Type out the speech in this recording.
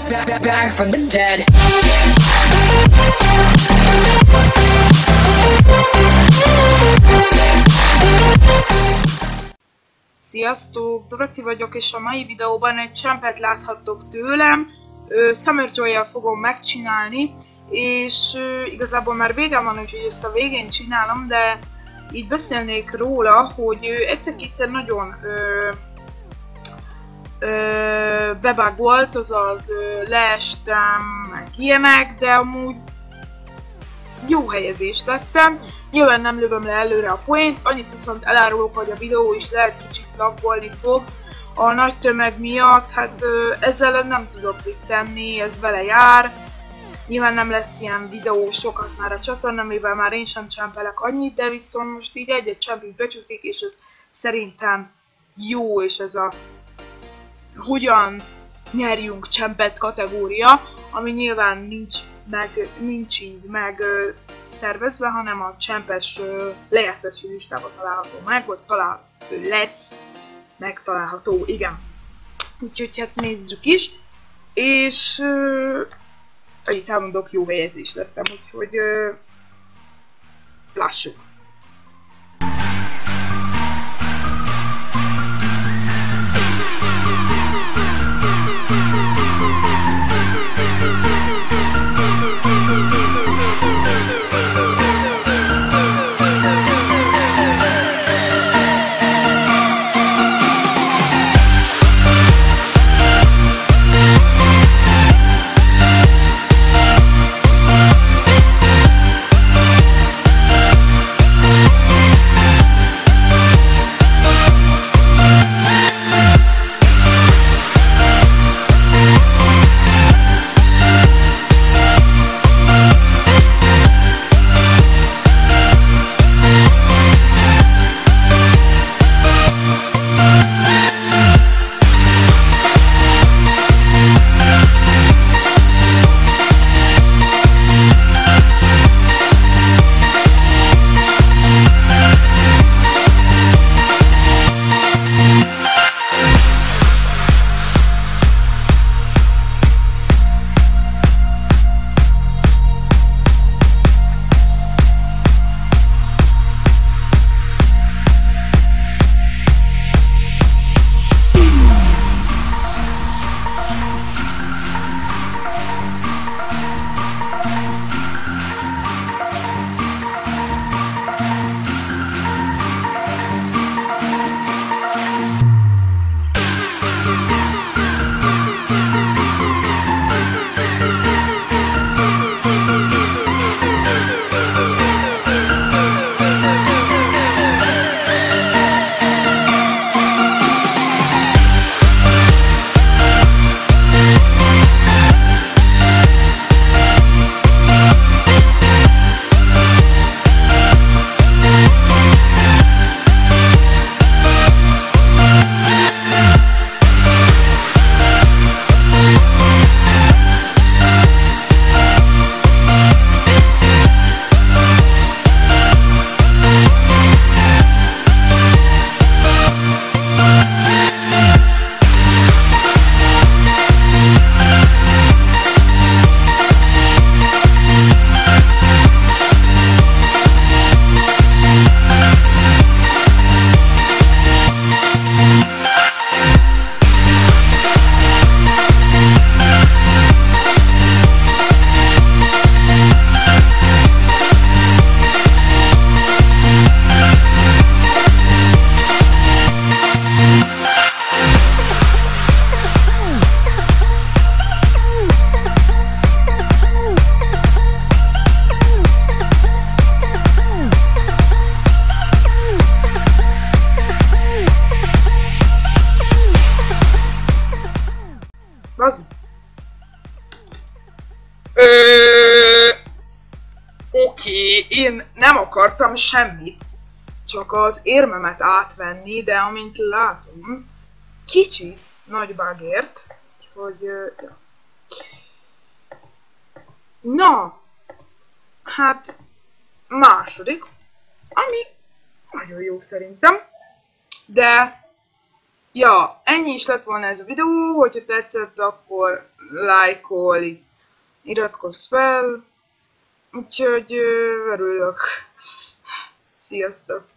back from the dead. Sziasztok, Dorothy vagyok, és a mai videóban egy csempet láthattok tőlem. Summer Joy-jal fogom megcsinálni, és igazából már vége van, úgyhogy ezt a végén csinálom, de így beszélnék róla, hogy egyszer-kétszer nagyon bebugolt, azaz leestem, meg ilyenek, de amúgy jó helyezést lettem. Nyilván nem lövöm le előre a poént, annyit viszont elárulok, hogy a videó is lehet kicsit laggolni fog. A nagy tömeg miatt, hát ezzel nem tudok mit tenni, ez vele jár. Nyilván nem lesz ilyen videó sokat már a csatorna, mivel már én sem csempelek annyit, de viszont most így egy-egy csempig becsúszik, és ez szerintem jó, és ez a hogyan nyerjünk csempet kategória, ami nyilván nincs így meg szervezve, hanem a csempes lejátszási listában található meg, vagy lesz megtalálható, igen. Úgyhogy hát nézzük is, és itt elmondok, jó helyezés lettem, úgyhogy lássuk. Oké, én nem akartam semmit, csak az érmemet átvenni, de amint látom, kicsit nagy bugért, úgyhogy ja. Na, hát második, ami nagyon jó szerintem, de Ja, ennyi is lett volna ez a videó, hogyha tetszett, akkor lájkolj, iratkozz fel, úgyhogy örülök. Sziasztok!